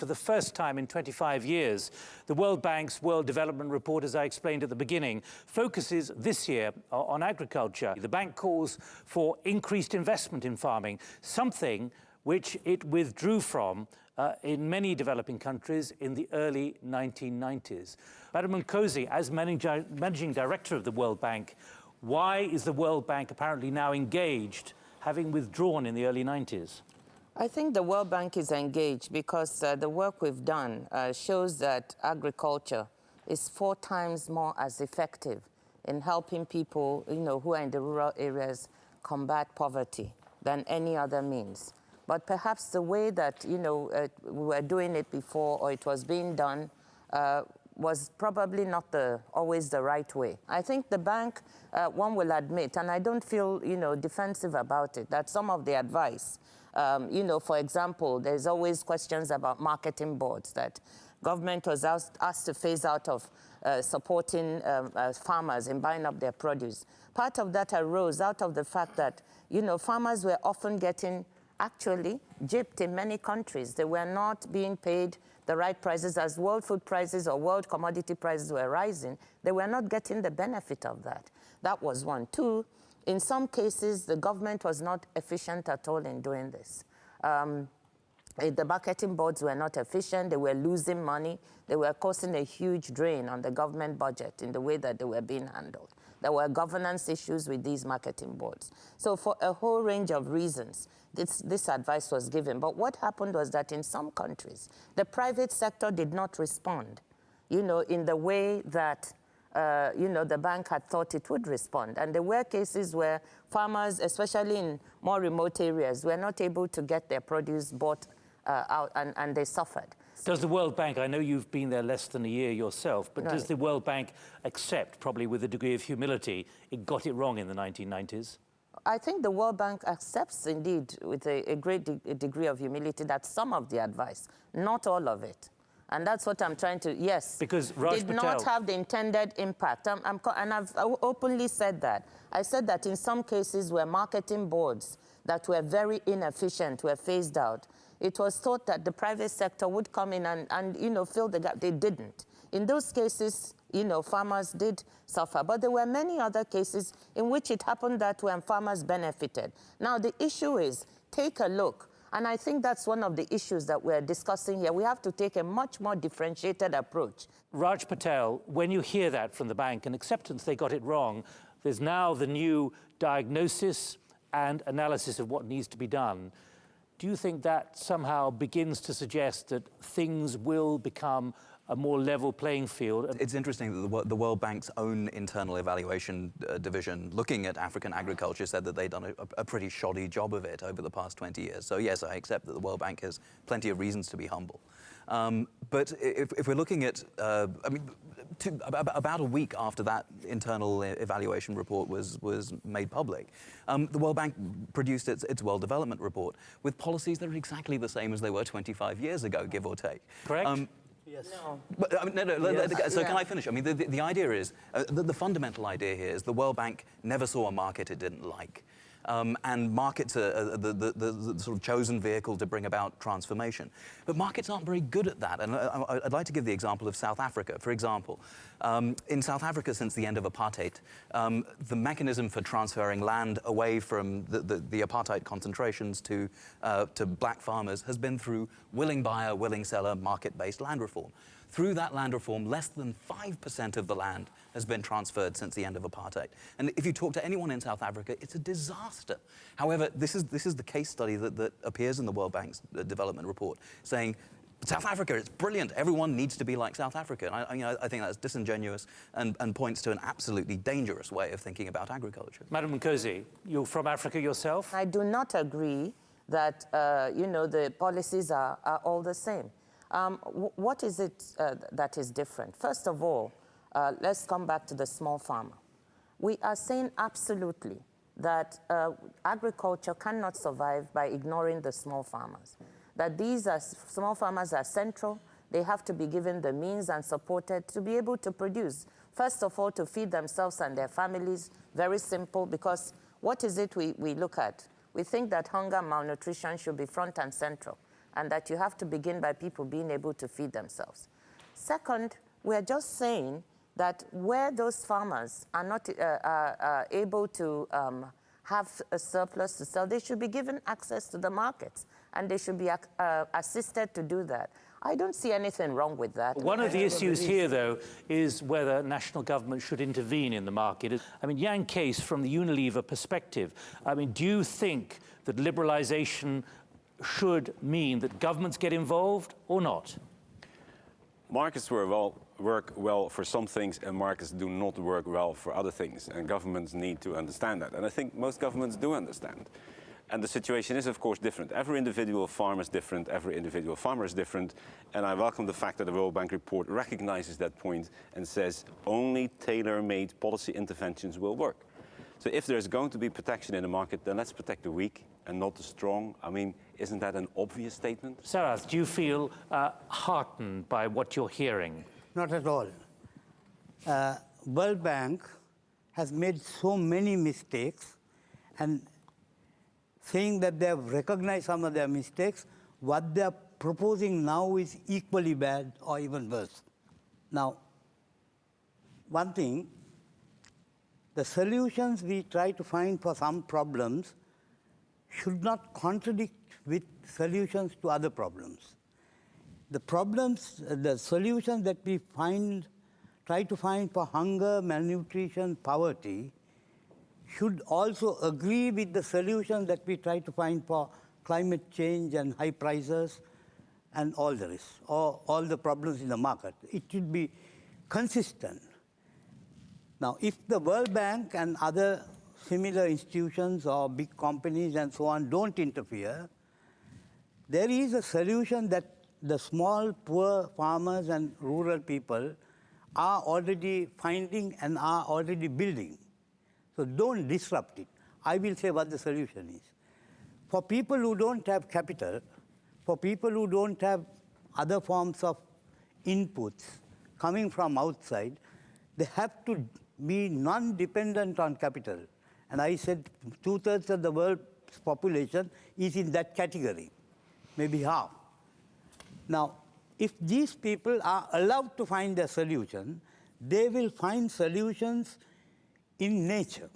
for the first time in 25 years. The World Bank's World Development Report, as I explained at the beginning, focuses this year on agriculture. The bank calls for increased investment in farming, something which it withdrew from in many developing countries in the early 1990s. Madam Nkosi, as Managing Director of the World Bank, why is the World Bank apparently now engaged, having withdrawn in the early 90s? I think the World Bank is engaged because the work we've done shows that agriculture is 4 times more as effective in helping people, who are in the rural areas combat poverty than any other means. But perhaps the way that, we were doing it before, or it was being done, was probably not always the right way. I think the bank, one will admit, and I don't feel, defensive about it, that some of the advice, for example, there's always questions about marketing boards, that government was asked to phase out of supporting farmers in buying up their produce. Part of that arose out of the fact that, farmers were often getting actually gypped in many countries. They were not being paid the right prices. As world food prices or world commodity prices were rising, they were not getting the benefit of that. That was one. 2, in some cases, the government was not efficient at all in doing this. The marketing boards were not efficient. They were losing money. They were causing a huge drain on the government budget in the way that they were being handled. There were governance issues with these marketing boards. So for a whole range of reasons, this advice was given. But what happened was that in some countries, the private sector did not respond, in the way that, the bank had thought it would respond. And there were cases where farmers, especially in more remote areas, were not able to get their produce bought out, and they suffered. Does the World Bank, I know you've been there less than a year yourself, but does the World Bank accept, probably with a degree of humility, it got it wrong in the 1990s? I think the World Bank accepts, indeed, with a great degree of humility, that some of the advice, not all of it, and that's what I'm trying to, yes, because Raj did not have the intended impact. And I've openly said that. I said that in some cases where marketing boards that were very inefficient were phased out, it was thought that the private sector would come in and fill the gap. They didn't. In those cases, farmers did suffer. But there were many other cases in which it happened that when farmers benefited. Now, the issue is, take a look. And I think that's one of the issues that we're discussing here. We have to take a much more differentiated approach. Raj Patel, when you hear that from the bank, an acceptance they got it wrong, there's now the new diagnosis and analysis of what needs to be done. Do you think that somehow begins to suggest that things will become a more level playing field? It's interesting that the World Bank's own internal evaluation division, looking at African agriculture, said that they've done a pretty shoddy job of it over the past 20 years. So yes, I accept that the World Bank has plenty of reasons to be humble. But if we're looking at, about a week after that internal evaluation report was made public, the World Bank produced its World Development Report with policies that are exactly the same as they were 25 years ago, give or take. Correct? Yes. No. But, so can I finish? I mean, the idea is, the fundamental idea here is the World Bank never saw a market it didn't like. And markets are the sort of chosen vehicle to bring about transformation. But markets aren't very good at that. And I'd like to give the example of South Africa. For example, in South Africa since the end of apartheid, the mechanism for transferring land away from the apartheid concentrations to black farmers has been through willing buyer, willing seller, market-based land reform. Through that land reform, less than 5% of the land has been transferred since the end of apartheid. And if you talk to anyone in South Africa, it's a disaster. However, this is the case study that appears in the World Bank's development report, saying, South Africa, it's brilliant. Everyone needs to be like South Africa. And I think that's disingenuous and points to an absolutely dangerous way of thinking about agriculture. Madam Nkosi, you're from Africa yourself? I do not agree that, the policies are all the same. What is it that is different? First of all, let's come back to the small farmer. We are saying absolutely that agriculture cannot survive by ignoring the small farmers. That small farmers are central. They have to be given the means and supported to be able to produce. First of all, to feed themselves and their families. Very simple, because what is it we look at? We think that hunger and malnutrition should be front and central. and that you have to begin by people being able to feed themselves. Second, we're just saying that where those farmers are not able to have a surplus to sell, they should be given access to the markets, and they should be assisted to do that. I don't see anything wrong with that. One of the issues here, though, is whether national government should intervene in the market. I mean, Jan Kees, from the Unilever perspective, I mean, do you think that liberalisation should mean that governments get involved or not? Markets work well for some things, and markets do not work well for other things. And governments need to understand that. And I think most governments do understand. And the situation is, of course, different. Every individual farm is different. Every individual farmer is different. And I welcome the fact that the World Bank report recognizes that point and says only tailor-made policy interventions will work. So if there's going to be protection in the market, then let's protect the weak and not the strong. I mean, isn't that an obvious statement? Sarath, do you feel heartened by what you're hearing? Not at all. World Bank has made so many mistakes, and saying that they have recognized some of their mistakes, what they are proposing now is equally bad or even worse. Now, one thing, the solutions we try to find for some problems should not contradict with solutions to other problems. The solutions that we try to find for hunger, malnutrition, poverty, should also agree with the solutions that we try to find for climate change and high prices and all the rest, or all the problems in the market. It should be consistent. Now, if the World Bank and other similar institutions or big companies and so on don't interfere, there is a solution that the small, poor farmers and rural people are already finding and are already building. So don't disrupt it. I will say what the solution is. For people who don't have capital, for people who don't have other forms of inputs coming from outside, they have to be non-dependent on capital. And I said 2/3 of the world's population is in that category, maybe half. Now, if these people are allowed to find a solution, they will find solutions in nature.